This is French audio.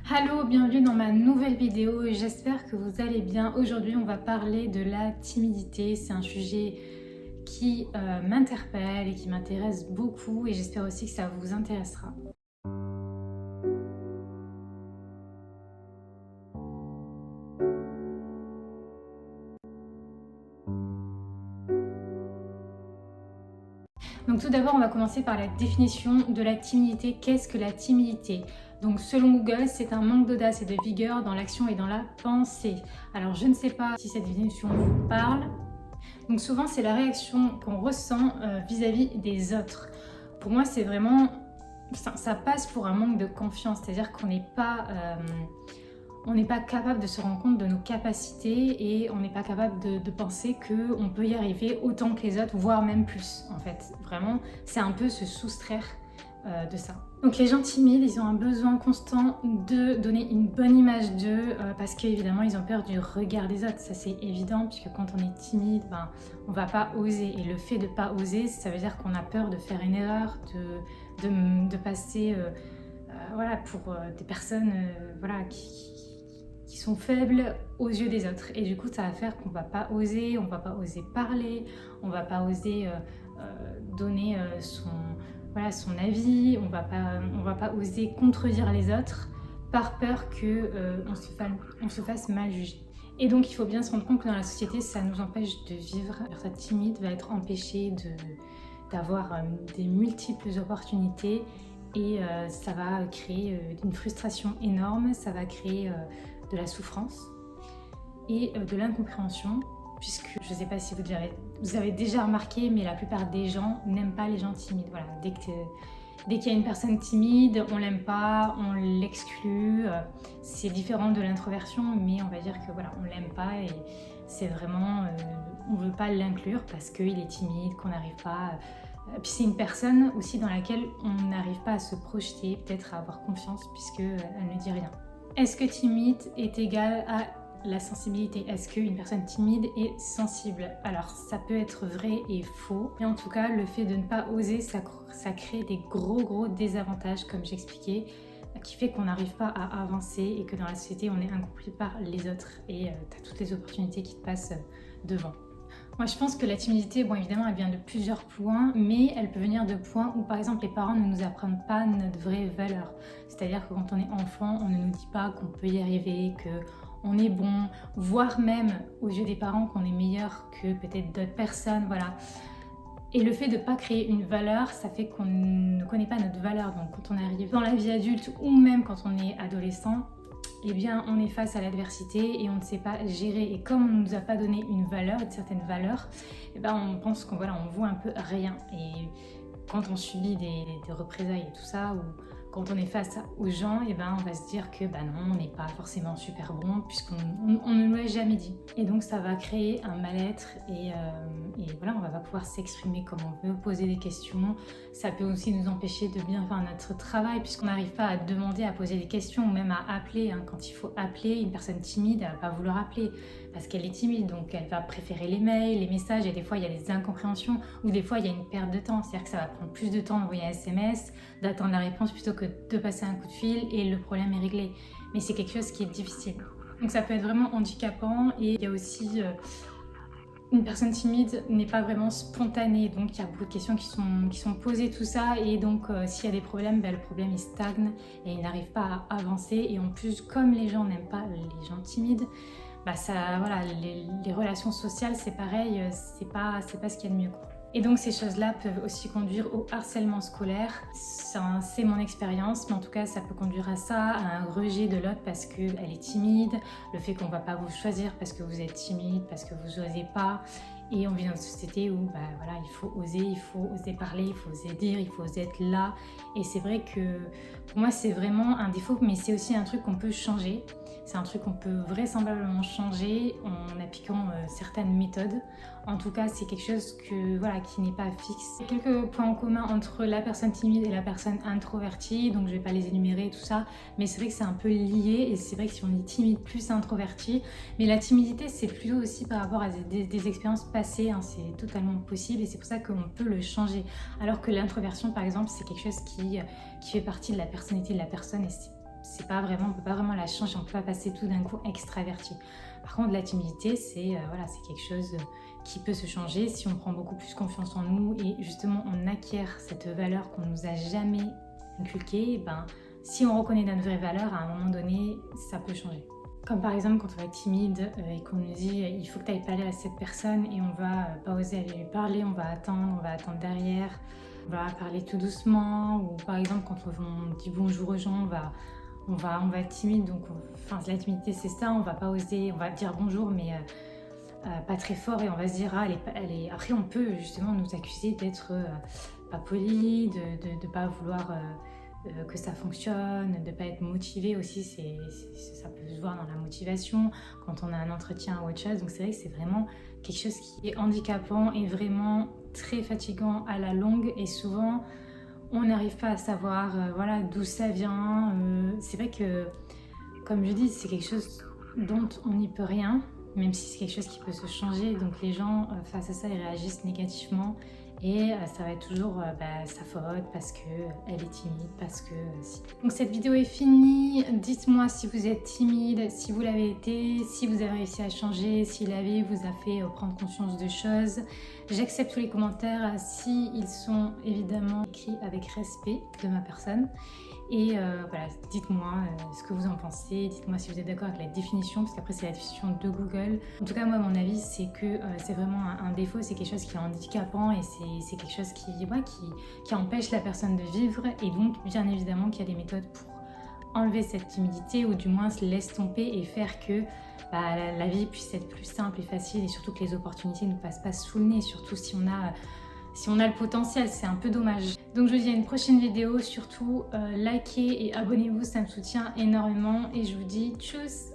Hello, bienvenue dans ma nouvelle vidéo et j'espère que vous allez bien. Aujourd'hui, on va parler de la timidité. C'est un sujet qui m'interpelle et qui m'intéresse beaucoup et j'espère aussi que ça vous intéressera. Donc tout d'abord, on va commencer par la définition de la timidité. Qu'est-ce que la timidité? Donc selon Google, c'est un manque d'audace et de vigueur dans l'action et dans la pensée. Alors je ne sais pas si cette définition vous parle. Donc souvent, c'est la réaction qu'on ressent vis-à-vis des autres. Pour moi, c'est vraiment... Ça passe pour un manque de confiance, c'est-à-dire qu'on n'est pas... on n'est pas capable de se rendre compte de nos capacités et on n'est pas capable de penser qu'on peut y arriver autant que les autres, voire même plus en fait. Vraiment, c'est un peu se soustraire de ça. Donc les gens timides, ils ont un besoin constant de donner une bonne image d'eux parce qu'évidemment ils ont peur du regard des autres. Ça c'est évident puisque quand on est timide, on va pas oser. Et le fait de pas oser, ça veut dire qu'on a peur de faire une erreur, de passer voilà, pour des personnes voilà, qui sont faibles aux yeux des autres. Et du coup, ça va faire qu'on va pas oser, on va pas oser parler, on va pas oser donner son avis, on va pas oser contredire les autres par peur qu'on se fasse mal juger. Et donc, il faut bien se rendre compte que dans la société, ça nous empêche de vivre. La personne timide va être empêchée d'avoir des multiples opportunités et ça va créer une frustration énorme, ça va créer de la souffrance et de l'incompréhension, puisque je ne sais pas si vous avez déjà remarqué, mais la plupart des gens n'aiment pas les gens timides. Voilà, dès qu'il y a une personne timide, on l'aime pas, on l'exclut. C'est différent de l'introversion, mais on va dire que voilà, on l'aime pas et c'est vraiment, on veut pas l'inclure parce qu'il est timide, qu'on n'arrive pas. Puis c'est une personne aussi dans laquelle on n'arrive pas à se projeter, peut-être à avoir confiance puisqu'elle ne dit rien. Est-ce que timide est égal à la sensibilité? Est-ce qu'une personne timide est sensible? Alors ça peut être vrai et faux, mais en tout cas le fait de ne pas oser, ça crée des gros désavantages comme j'expliquais, qui fait qu'on n'arrive pas à avancer et que dans la société on est incompris par les autres et tu as toutes les opportunités qui te passent devant. Moi je pense que la timidité, bon évidemment elle vient de plusieurs points, mais elle peut venir de points où par exemple les parents ne nous apprennent pas notre vraie valeur. C'est-à-dire que quand on est enfant, on ne nous dit pas qu'on peut y arriver, qu'on est bon, voire même aux yeux des parents qu'on est meilleur que peut-être d'autres personnes, voilà. Et le fait de ne pas créer une valeur, ça fait qu'on ne connaît pas notre valeur. Donc quand on arrive dans la vie adulte ou même quand on est adolescent, eh bien on est face à l'adversité et on ne sait pas gérer. Et comme on ne nous a pas donné une valeur, une certaine valeur, eh ben on pense qu'on on vaut un peu rien. Et quand on subit des représailles et tout ça, ou quand on est face aux gens, eh ben on va se dire que non, on n'est pas forcément super bon puisqu'on ne nous l'a jamais dit. Et donc ça va créer un mal-être et voilà, on va pas pouvoir s'exprimer comme on veut, poser des questions. Ça peut aussi nous empêcher de bien faire notre travail puisqu'on n'arrive pas à demander, à poser des questions ou même à appeler. Quand il faut appeler, une personne timide, elle va pas vouloir appeler parce qu'elle est timide, donc elle va préférer les mails, les messages et des fois il y a des incompréhensions ou des fois il y a une perte de temps, c'est-à-dire que ça va prendre plus de temps d'envoyer un SMS, d'attendre la réponse plutôt que de passer un coup de fil et le problème est réglé. Mais c'est quelque chose qui est difficile. Donc ça peut être vraiment handicapant et il y a aussi... une personne timide n'est pas vraiment spontanée, donc il y a beaucoup de questions qui sont posées, tout ça, et donc s'il y a des problèmes, le problème il stagne et il n'arrive pas à avancer. Et en plus, comme les gens n'aiment pas les gens timides, voilà, les relations sociales, c'est pareil, c'est pas ce qu'il y a de mieux, quoi. Et donc ces choses-là peuvent aussi conduire au harcèlement scolaire. C'est mon expérience, mais en tout cas ça peut conduire à ça, à un rejet de l'autre parce qu'elle est timide, le fait qu'on ne va pas vous choisir parce que vous êtes timide, parce que vous n'osez pas. Et on vit dans une société où voilà, il faut oser parler, il faut oser dire, il faut oser être là. Et c'est vrai que pour moi c'est vraiment un défaut, mais c'est aussi un truc qu'on peut changer. C'est un truc qu'on peut vraisemblablement changer en appliquant certaines méthodes. En tout cas, c'est quelque chose voilà, qui n'est pas fixe. Il y a quelques points en commun entre la personne timide et la personne introvertie, donc je ne vais pas les énumérer tout ça, mais c'est vrai que c'est un peu lié et c'est vrai que si on est timide plus introverti, mais la timidité c'est plutôt aussi par rapport à des expériences passées, c'est totalement possible et c'est pour ça qu'on peut le changer. Alors que l'introversion par exemple, c'est quelque chose qui fait partie de la personnalité de la personne et c'est pas vraiment, on peut pas vraiment la changer, on peut pas passer tout d'un coup extraverti. Par contre, la timidité, c'est voilà, c'est quelque chose qui peut se changer si on prend beaucoup plus confiance en nous et justement on acquiert cette valeur qu'on nous a jamais inculquée. Ben, si on reconnaît notre vraie valeur, à un moment donné, ça peut changer. Comme par exemple quand on va être timide et qu'on nous dit il faut que tu ailles parler à cette personne et on va pas oser aller lui parler, on va attendre derrière, on va parler tout doucement, ou par exemple quand on dit bonjour aux gens, on va être timide, donc enfin la timidité c'est ça, on va pas oser, on va dire bonjour mais pas très fort et on va se dire ah après on peut justement nous accuser d'être pas poli, de pas vouloir que ça fonctionne, de pas être motivé aussi, ça peut se voir dans la motivation quand on a un entretien ou autre chose. Donc c'est vrai que c'est vraiment quelque chose qui est handicapant et vraiment très fatigant à la longue, et souvent on n'arrive pas à savoir voilà, d'où ça vient. C'est vrai que, comme je dis, c'est quelque chose dont on n'y peut rien, même si c'est quelque chose qui peut se changer. Donc les gens face à ça, ils réagissent négativement. Et ça va être toujours sa faute parce qu'elle est timide, parce que si. Donc cette vidéo est finie. Dites-moi si vous êtes timide, si vous l'avez été, si vous avez réussi à changer, si la vie vous a fait prendre conscience de choses. J'accepte tous les commentaires si ils sont évidemment écrits avec respect de ma personne. Et voilà, dites-moi ce que vous en pensez, dites-moi si vous êtes d'accord avec la définition, parce qu'après c'est la définition de Google. En tout cas, moi, mon avis, c'est que c'est vraiment un défaut, c'est quelque chose qui est handicapant et c'est quelque chose qui empêche la personne de vivre, et donc bien évidemment qu'il y a des méthodes pour enlever cette timidité, ou du moins se laisse tomber et faire que la vie puisse être plus simple et facile, et surtout que les opportunités ne nous passent pas sous le nez, surtout si on a le potentiel, c'est un peu dommage. Donc je vous dis à une prochaine vidéo, surtout likez et abonnez-vous, ça me soutient énormément, et je vous dis tchuss.